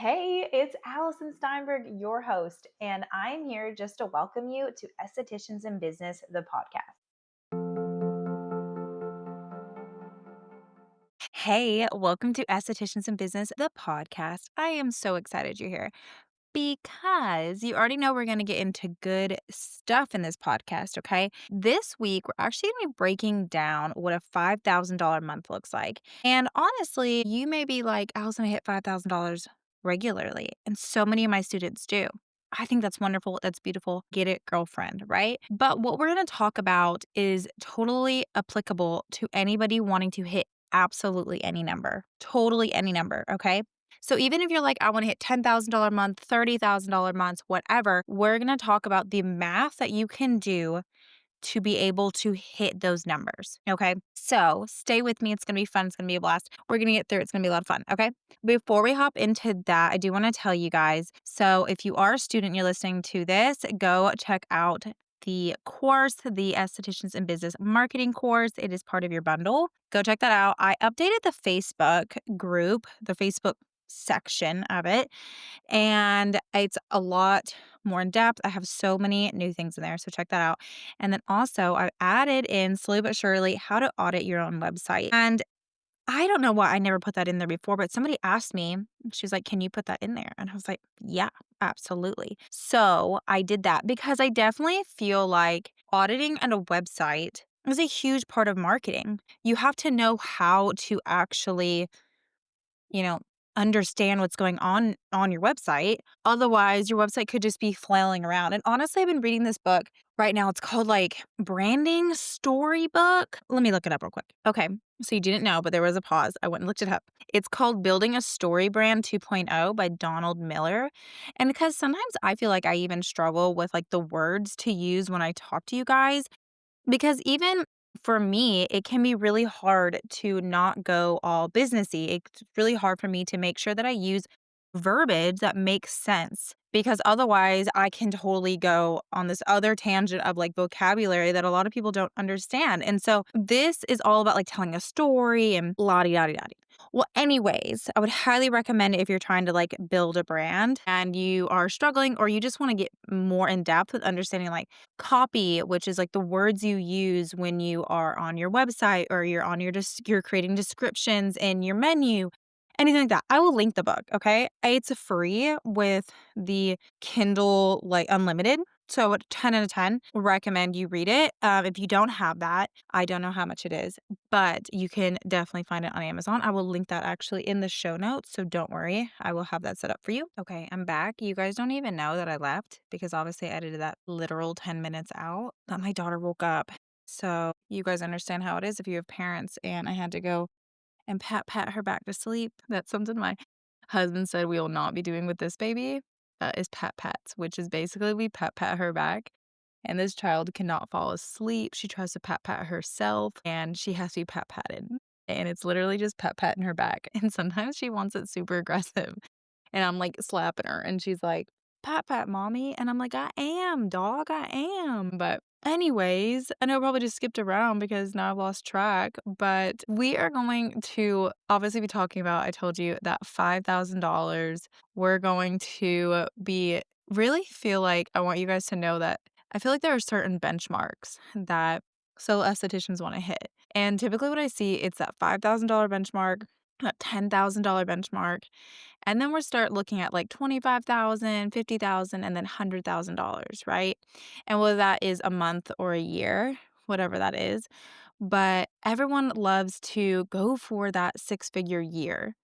Hey, it's Allison Steinberg, your host, and I'm here just to welcome you to Estheticians in Business, the podcast. Hey, welcome to Estheticians in Business, the podcast. I am so excited you're here because you already know we're going to get into good stuff in this podcast, okay? This week, we're actually going to be breaking down what a $5,000 month looks like. And honestly, you may be like, Allison, I hit $5,000 regularly. And so many of my students do. I think that's wonderful. That's beautiful. Get it, girlfriend, right? But what we're going to talk about is totally applicable to anybody wanting to hit absolutely any number, totally any number, okay? So even if you're like, I want to hit $10,000 a month, $30,000 months, whatever, we're going to talk about the math that you can do to be able to hit those numbers. Okay. So stay with me. It's going to be fun. It's going to be a blast. We're going to get through. It's going to be a lot of fun. Okay. Before we hop into that, I do want to tell you guys. So if you are a student, you're listening to this, go check out the course, the Estheticians in Business Marketing course. It is part of your bundle. Go check that out. I updated the Facebook group, the Facebook section of it, and it's a lot more in depth. I have so many new things in there. So check that out. And then also, I've added in slowly but surely how to audit your own website. And I don't know why I never put that in there before, but somebody asked me, she's like, can you put that in there? And I was like, yeah, absolutely. So I did that because I definitely feel like auditing on a website is a huge part of marketing. You have to know how to actually you know, understand what's going on your website. Otherwise, your website could just be flailing around. And honestly, I've been reading this book right now. It's called like Branding Storybook. Let me look it up real quick. Okay. So you didn't know, but there was a pause. I went and looked it up. It's called Building a Story Brand 2.0 by Donald Miller. And because sometimes I feel like I even struggle with like the words to use when I talk to you guys because even for me, it can be really hard to not go all businessy. It's really hard for me to make sure that I use verbiage that makes sense because otherwise I can totally go on this other tangent of like vocabulary that a lot of people don't understand. And so this is all about like telling a story and la di da di da. Well, anyways, I would highly recommend it if you're trying to like build a brand and you are struggling or you just want to get more in depth with understanding like copy, which is like the words you use when you are on your website or you're on you're creating descriptions in your menu, anything like that. I will link the book, okay? It's free with the Kindle like unlimited. So 10 out of 10, recommend you read it. If you don't have that, I don't know how much it is, but you can definitely find it on Amazon. I will link that actually in the show notes. So don't worry, I will have that set up for you. Okay, I'm back. You guys don't even know that I left because obviously I edited that literal 10 minutes out that my daughter woke up. So you guys understand how it is if you have parents and I had to go and pat her back to sleep. That's something my husband said we will not be doing with this baby. That is pats, which is basically we pat her back. And this child cannot fall asleep. She tries to pat herself and she has to be patted. And it's literally just patting her back. And sometimes she wants it super aggressive. And I'm like slapping her and she's like, pat, mommy. And I'm like, I am, dog, I am. But anyways, I know I probably just skipped around because now I've lost track. But we are going to obviously be talking about, I told you that $5,000. We're going to be really feel like I want you guys to know that I feel like there are certain benchmarks that solo estheticians want to hit. And typically what I see, it's that $5,000 benchmark, that $10,000 benchmark, and then we start looking at like 25,000, 50,000, and then $100,000, right? And whether that is a month or a year, whatever that is, but everyone loves to go for that six-figure year.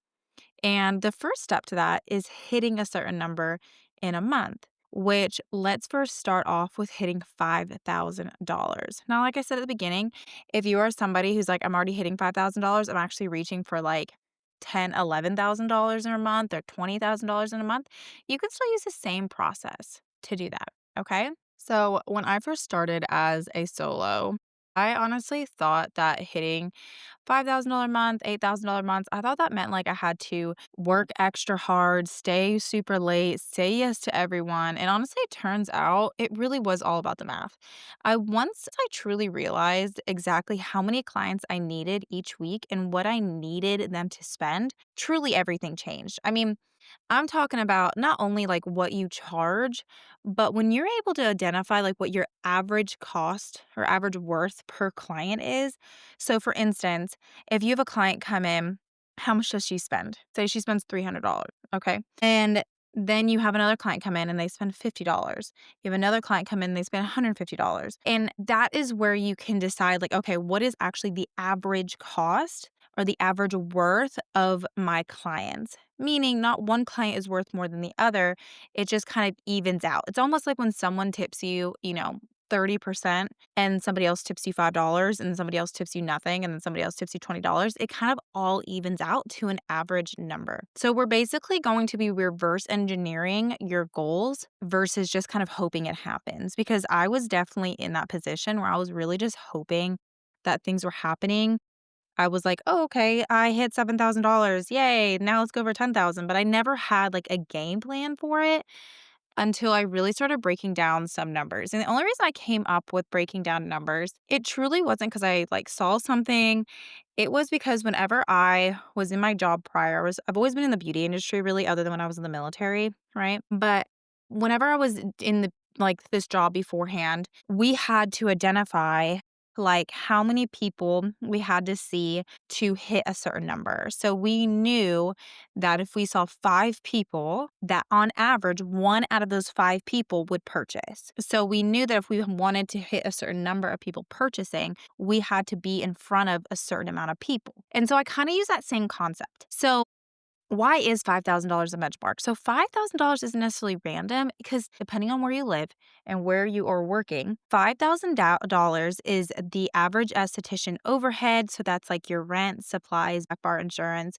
And the first step to that is hitting a certain number in a month, which let's first start off with hitting $5,000. Now, like I said at the beginning, if you are somebody who's like, I'm already hitting $5,000, I'm actually reaching for like $11,000 in a month or $20,000 in a month, you can still use the same process to do that. Okay. So when I first started as a solo, I honestly thought that hitting $5,000 a month, $8,000 a month. I thought that meant like I had to work extra hard, stay super late, say yes to everyone. And honestly, it turns out it really was all about the math. Once I truly realized exactly how many clients I needed each week and what I needed them to spend, truly everything changed. I mean, I'm talking about not only like what you charge, but when you're able to identify like what your average cost or average worth per client is. So, for instance, if you have a client come in, how much does she spend? Say she spends $300. Okay. And then you have another client come in and they spend $50. You have another client come in and they spend $150. And that is where you can decide, like, okay, what is actually the average cost or the average worth of my clients? Meaning, not one client is worth more than the other. It just kind of evens out. It's almost like when someone tips you, 30% and somebody else tips you $5 and somebody else tips you nothing and then somebody else tips you $20. It kind of all evens out to an average number. So we're basically going to be reverse engineering your goals versus just kind of hoping it happens, because I was definitely in that position where I was really just hoping that things were happening. I was like, "Oh, okay, I hit $7,000. Yay, now let's go for 10,000." But I never had like a game plan for it until I really started breaking down some numbers. And the only reason I came up with breaking down numbers, it truly wasn't because I like saw something. It was because whenever I was in my job prior, I've always been in the beauty industry really, other than when I was in the military, right? But whenever I was in the like this job beforehand, we had to identify like how many people we had to see to hit a certain number. So we knew that if we saw 5 people, that on average, 1 out of those 5 people would purchase. So we knew that if we wanted to hit a certain number of people purchasing, we had to be in front of a certain amount of people. And so I kind of use that same concept. So why is $5,000 a benchmark? So $5,000 isn't necessarily random because depending on where you live and where you are working, $5,000 is the average esthetician overhead. So that's like your rent, supplies, back bar insurance.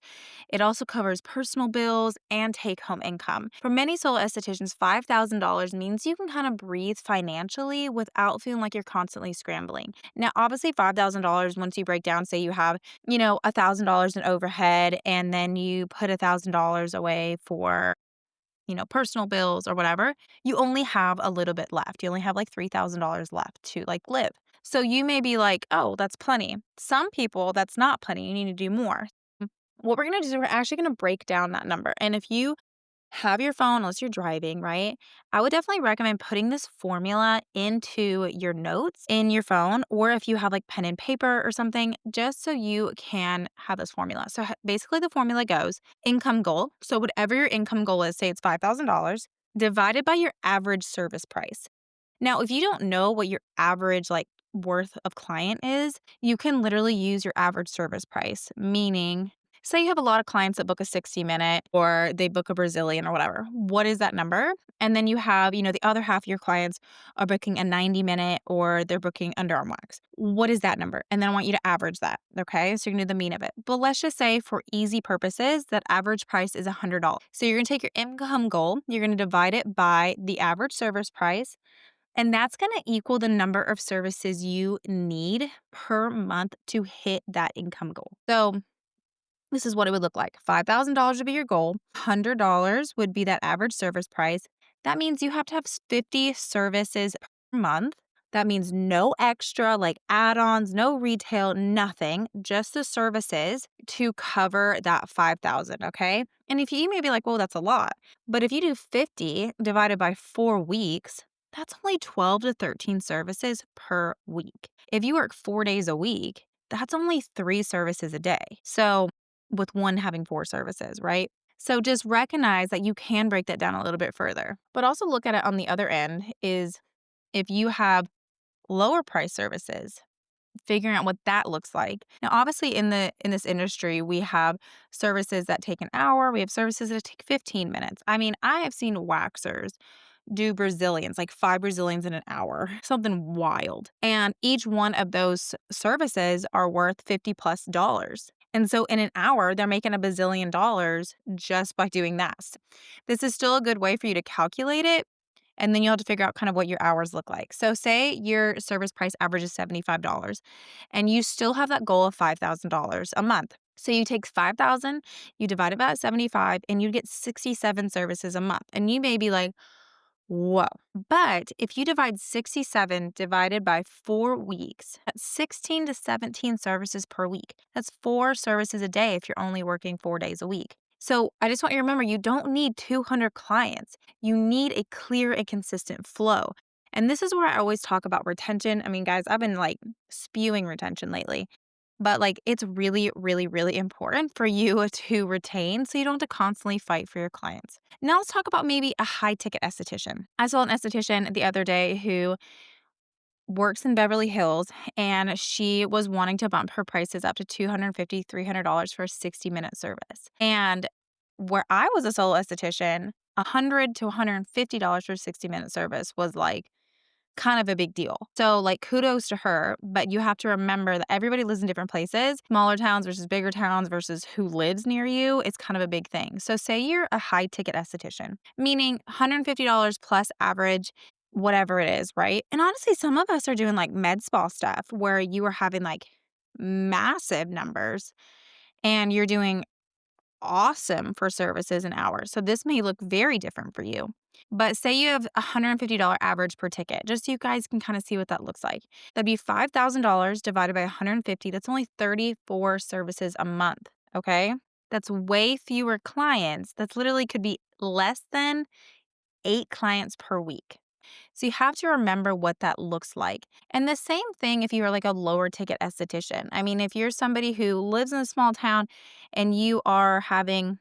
It also covers personal bills and take home income. For many solo estheticians, $5,000 means you can kind of breathe financially without feeling like you're constantly scrambling. Now, obviously, $5,000, once you break down, say you have $1,000 in overhead, and then you put $1,000 away for, personal bills or whatever, you only have a little bit left. You only have like $3,000 left to like live. So you may be like, oh, that's plenty. Some people, that's not plenty. You need to do more. What we're going to do is we're actually going to break down that number. And if you have your phone, unless you're driving, right? I would definitely recommend putting this formula into your notes in your phone, or if you have like pen and paper or something, just so you can have this formula. So basically, the formula goes income goal. So, whatever your income goal is, say it's $5,000, divided by your average service price. Now, if you don't know what your average like worth of client is, you can literally use your average service price, meaning say you have a lot of clients that book a 60-minute or they book a Brazilian or whatever. What is that number? And then you have, the other half of your clients are booking a 90-minute or they're booking underarm wax. What is that number? And then I want you to average that. Okay. So you're going to do the mean of it. But let's just say for easy purposes, that average price is $100. So you're going to take your income goal, you're going to divide it by the average service price. And that's going to equal the number of services you need per month to hit that income goal. So this is what it would look like. $5,000 would be your goal. $100 would be that average service price. That means you have to have 50 services per month. That means no extra like add-ons, no retail, nothing, just the services to cover that 5,000, okay? And if you may be like, "Well, that's a lot." But if you do 50 divided by 4 weeks, that's only 12 to 13 services per week. If you work 4 days a week, that's only 3 services a day. So with one having 4 services, right? So just recognize that you can break that down a little bit further. But also look at it on the other end is if you have lower price services, figuring out what that looks like. Now, obviously in this industry, we have services that take an hour, we have services that take 15 minutes. I mean, I have seen waxers do Brazilians, like 5 Brazilians in an hour, something wild. And each one of those services are worth 50 plus dollars. And so in an hour, they're making a bazillion dollars just by doing that. This is still a good way for you to calculate it. And then you'll have to figure out kind of what your hours look like. So say your service price average is $75 and you still have that goal of $5,000 a month. So you take 5,000, you divide it by 75 and you get 67 services a month. And you may be like, whoa. But if you divide 67 divided by 4 weeks, that's 16 to 17 services per week. That's 4 services a day if you're only working 4 days a week. So I just want you to remember you don't need 200 clients. You need a clear and consistent flow. And this is where I always talk about retention. I mean, guys, I've been like spewing retention lately, but like it's really, really, really important for you to retain so you don't have to constantly fight for your clients. Now let's talk about maybe a high ticket esthetician. I saw an esthetician the other day who works in Beverly Hills, and she was wanting to bump her prices up to $250, $300 for a 60-minute service. And where I was a solo esthetician, $100 to $150 for a 60-minute service was like kind of a big deal. So, like, kudos to her, but you have to remember that everybody lives in different places. Smaller towns versus bigger towns versus who lives near you is kind of a big thing. So, say you're a high ticket esthetician, meaning $150 plus average, whatever it is, right? And honestly, some of us are doing like med spa stuff where you are having like massive numbers and you're doing awesome for services and hours. So this may look very different for you. But say you have $150 average per ticket, just so you guys can kind of see what that looks like. That'd be $5,000 divided by 150. That's only 34 services a month. Okay. That's way fewer clients. That's literally could be less than 8 clients per week. So you have to remember what that looks like. And the same thing if you are like a lower ticket esthetician. I mean, if you're somebody who lives in a small town and you are having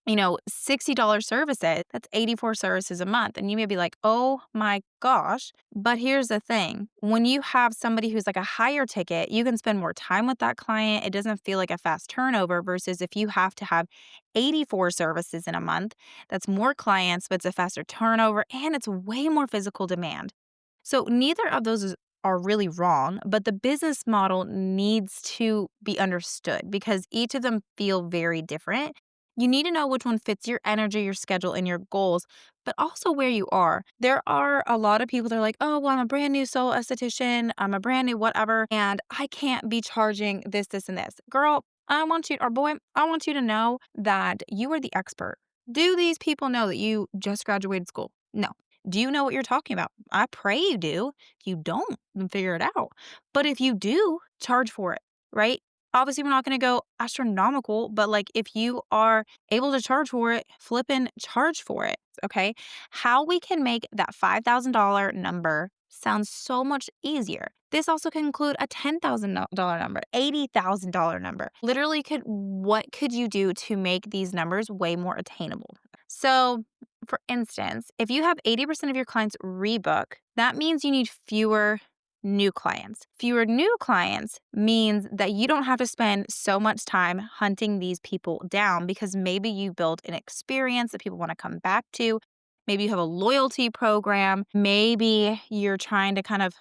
$60 services, that's 84 services a month. And you may be like, oh my gosh. But here's the thing, when you have somebody who's like a higher ticket, you can spend more time with that client. It doesn't feel like a fast turnover versus if you have to have 84 services in a month, that's more clients, but it's a faster turnover and it's way more physical demand. So neither of those are really wrong, but the business model needs to be understood because each of them feel very different. You need to know which one fits your energy, your schedule, and your goals, but also where you are. There are a lot of people that are like, oh, well, I'm a brand new solo esthetician. I'm a brand new whatever, and I can't be charging this, this, and this. Girl, I want you, or boy, I want you to know that you are the expert. Do these people know that you just graduated school? No. Do you know what you're talking about? I pray you do. If you don't, then figure it out. But if you do, charge for it, right? Obviously, we're not going to go astronomical, but like if you are able to charge for it, flip and charge for it. Okay. How we can make that $5,000 number sound so much easier. This also can include a $10,000 number, $80,000 number. Literally, what could you do to make these numbers way more attainable? So, for instance, if you have 80% of your clients rebook, that means you need fewer new clients. Fewer new clients means that you don't have to spend so much time hunting these people down because maybe you built an experience that people want to come back to. Maybe you have a loyalty program. Maybe you're trying to kind of,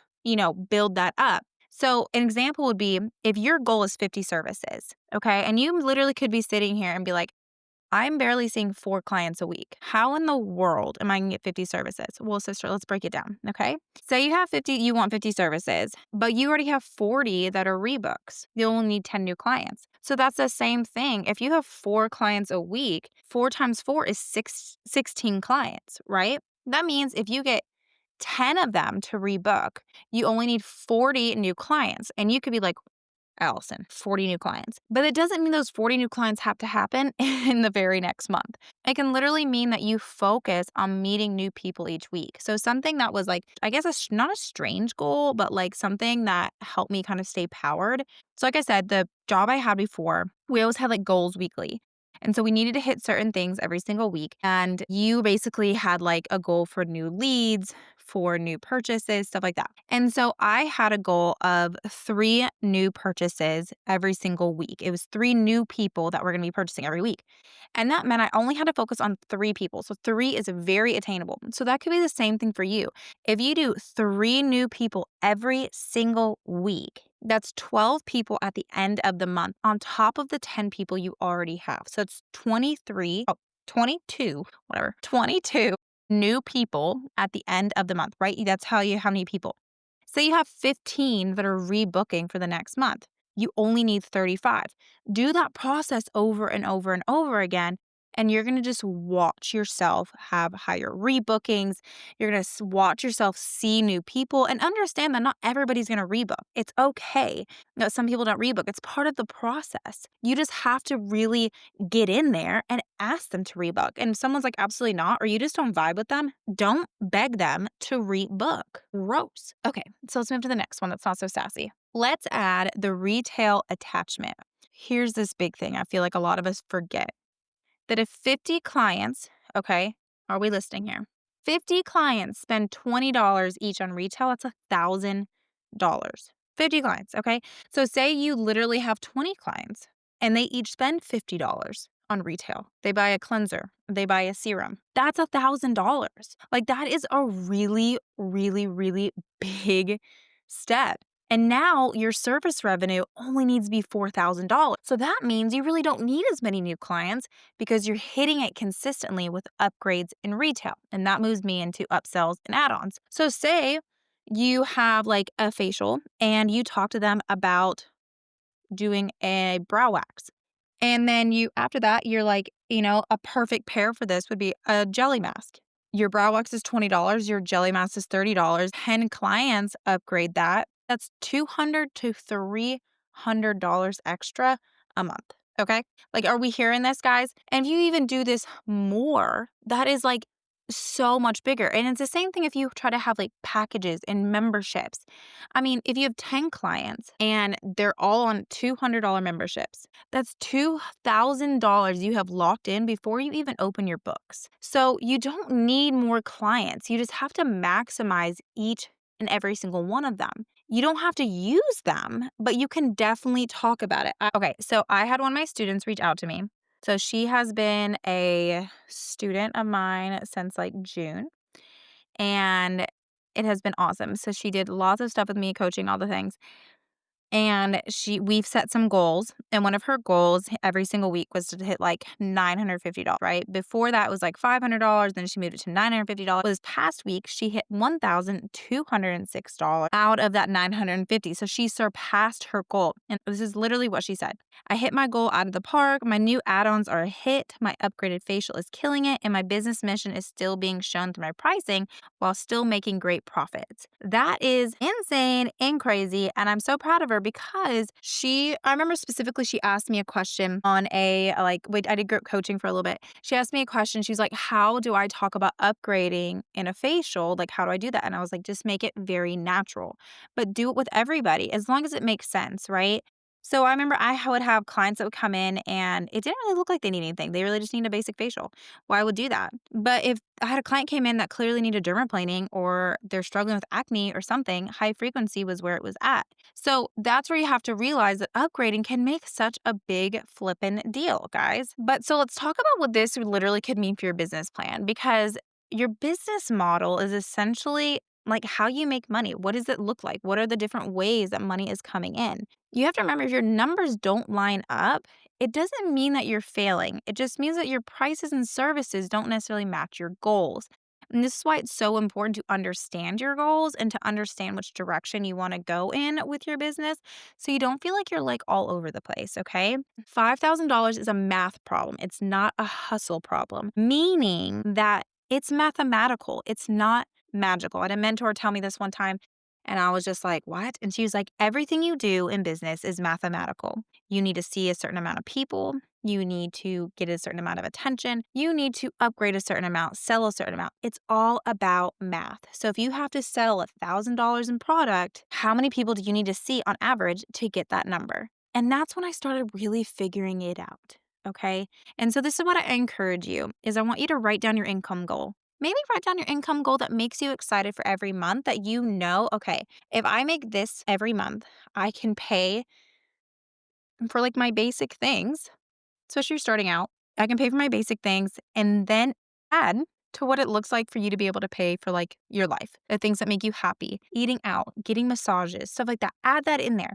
build that up. So, an example would be if your goal is 50 services, okay, and you literally could be sitting here and be like, I'm barely seeing 4 clients a week. How in the world am I gonna get 50 services? Well, sister, let's break it down, okay? Say you want 50 services, but you already have 40 that are rebooks. You only need 10 new clients. So that's the same thing. If you have 4 clients a week, 4 times 4 is 16 clients, right? That means if you get 10 of them to rebook, you only need 40 new clients. And you could be like, Allison, 40 new clients. But it doesn't mean those 40 new clients have to happen in the very next month. It can literally mean that you focus on meeting new people each week. So something that was like, I guess, not a strange goal, but like something that helped me kind of stay powered. So like I said, the job I had before, we always had like goals weekly. And so we needed to hit certain things every single week. And you basically had like a goal for new leads, for new purchases, stuff like that. And so I had a goal of 3 new purchases every single week. It was 3 new people that were going to be purchasing every week. And that meant I only had to focus on 3 people. So 3 is very attainable. So that could be the same thing for you. If you do 3 new people every single week, that's 12 people at the end of the month on top of the 10 people you already have. So it's 22, whatever, 22 new people at the end of the month, right? That's how many people. Say you have 15 that are rebooking for the next month. You only need 35. Do that process over and over and over again and you're gonna just watch yourself have higher rebookings. You're gonna watch yourself see new people and understand that not everybody's gonna rebook. It's okay that some people don't rebook. It's part of the process. You just have to really get in there and ask them to rebook. And if someone's like, absolutely not, or you just don't vibe with them, don't beg them to rebook. Gross. Okay, so let's move to the next one that's not so sassy. Let's add the retail attachment. Here's this big thing I feel like a lot of us forget that if 50 clients, okay, are we listening here? 50 clients spend $20 each on retail, that's $1,000. 50 clients, okay? So say you literally have 20 clients and they each spend $50 on retail. They buy a cleanser, they buy a serum. That's $1,000. Like that is a really, really, really big step. And now your service revenue only needs to be $4,000. So that means you really don't need as many new clients because you're hitting it consistently with upgrades in retail. And that moves me into upsells and add ons. So, say you have like a facial and you talk to them about doing a brow wax. And then after that, you're like, a perfect pair for this would be a jelly mask. Your brow wax is $20, your jelly mask is $30. 10 clients upgrade that. That's $200 to $300 extra a month. Okay. Like, are we hearing this, guys? And if you even do this more, that is like so much bigger. And it's the same thing if you try to have like packages and memberships. I mean, if you have 10 clients and they're all on $200 memberships, that's $2,000 you have locked in before you even open your books. So you don't need more clients. You just have to maximize each and every single one of them. You don't have to use them, but you can definitely talk about it. Okay, so I had one of my students reach out to me. So she has been a student of mine since like June, and it has been awesome. So she did lots of stuff with me, coaching, all the things. And we've set some goals, and one of her goals every single week was to hit like $950, right? Before that was like $500, then she moved it to $950. This past week, she hit $1,206 out of that 950. So she surpassed her goal. And this is literally what she said. I hit my goal out of the park. My new add-ons are a hit. My upgraded facial is killing it, and my business mission is still being shown through my pricing while still making great profits. That is insane and crazy, and I'm so proud of her because I remember specifically she asked me a question on I did group coaching for a little bit. She asked me a question. She's like, how do I talk about upgrading in a facial? Like, how do I do that? And I was like, just make it very natural, but do it with everybody as long as it makes sense, right? So I remember I would have clients that would come in and it didn't really look like they need anything. They really just need a basic facial. Well, I would do that. But if I had a client came in that clearly needed dermaplaning or they're struggling with acne or something, high frequency was where it was at. So that's where you have to realize that upgrading can make such a big flippin' deal, guys. But so let's talk about what this literally could mean for your business plan because your business model is essentially like how you make money. What does it look like? What are the different ways that money is coming in? You have to remember if your numbers don't line up, it doesn't mean that you're failing. It just means that your prices and services don't necessarily match your goals. And this is why it's so important to understand your goals and to understand which direction you want to go in with your business so you don't feel like you're like all over the place, okay? $5,000 is a math problem. It's not a hustle problem, meaning that it's mathematical. It's not magical. I had a mentor tell me this one time, and I was just like, what? And she was like, everything you do in business is mathematical. You need to see a certain amount of people. You need to get a certain amount of attention. You need to upgrade a certain amount, sell a certain amount. It's all about math. So if you have to sell $1,000 in product, how many people do you need to see on average to get that number? And that's when I started really figuring it out. Okay. And so this is what I encourage you is I want you to write down your income goal. Maybe write down your income goal that makes you excited for every month that you know, okay, if I make this every month, I can pay for like my basic things, especially you're starting out. I can pay for my basic things and then add to what it looks like for you to be able to pay for like your life, the things that make you happy, eating out, getting massages, stuff like that. Add that in there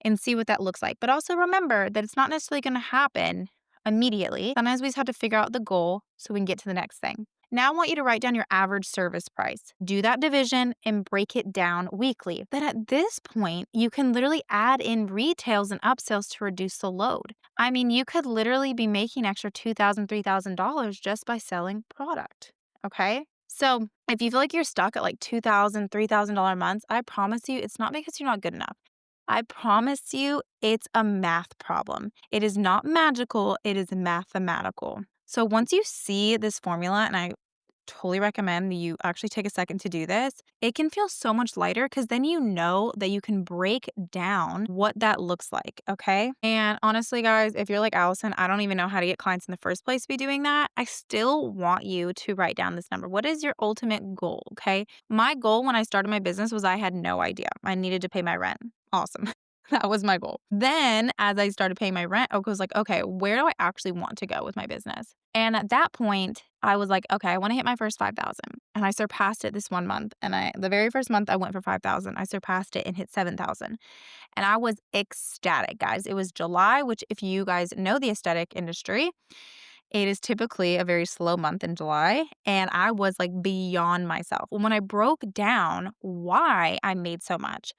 and see what that looks like. But also remember that it's not necessarily going to happen immediately. Sometimes we just have to figure out the goal so we can get to the next thing. Now I want you to write down your average service price. Do that division and break it down weekly. Then at this point, you can literally add in retails and upsells to reduce the load. I mean, you could literally be making extra $2,000, $3,000 just by selling product. Okay. So if you feel like you're stuck at like $2,000, $3,000 months, I promise you it's not because you're not good enough. I promise you it's a math problem. It is not magical, it is mathematical. So once you see this formula, and I totally recommend you actually take a second to do this, it can feel so much lighter because then you know that you can break down what that looks like. Okay. And honestly, guys, if you're like Allison, I don't even know how to get clients in the first place to be doing that. I still want you to write down this number. What is your ultimate goal? Okay. My goal when I started my business was I had no idea. I needed to pay my rent. Awesome. That was my goal. Then, as I started paying my rent, I was like, okay, where do I actually want to go with my business? And at that point, I was like, okay, I want to hit my first 5,000. And I surpassed it this one month. And the very first month I went for 5,000, I surpassed it and hit 7,000. And I was ecstatic, guys. It was July, which if you guys know the aesthetic industry, it is typically a very slow month in July, and I was like beyond myself. When I broke down why I made so much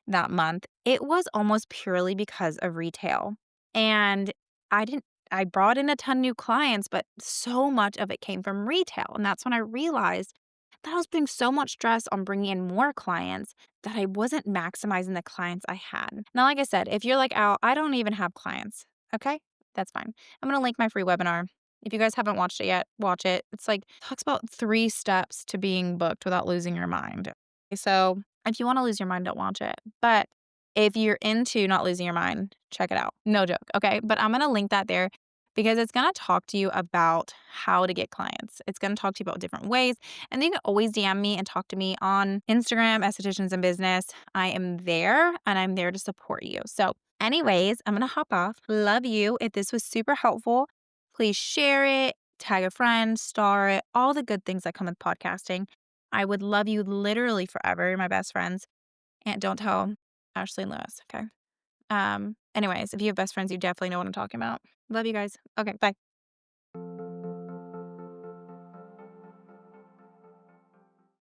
that month, it was almost purely because of retail. And I didn't I brought in a ton new clients, but so much of it came from retail. And that's when I realized that I was putting so much stress on bringing in more clients that I wasn't maximizing the clients I had. Now, like I said, if you're like, "Oh, I don't even have clients." Okay? That's fine. I'm going to link my free webinar. If you guys haven't watched it yet, watch it. It's like talks about 3 steps to being booked without losing your mind. So, if you wanna lose your mind, don't watch it, but if you're into not losing your mind, check it out. No joke, okay? But I'm gonna link that there because it's gonna talk to you about how to get clients. It's gonna talk to you about different ways, and then you can always DM me and talk to me on Instagram, Estheticians in Business. I am there, and I'm there to support you. So, anyways, I'm gonna hop off. Love you. If this was super helpful, please share it, tag a friend, star it, all the good things that come with podcasting. I would love you literally forever. You're my best friends. And don't tell Ashley and Lewis, okay? Anyways, if you have best friends, you definitely know what I'm talking about. Love you guys. Okay, bye.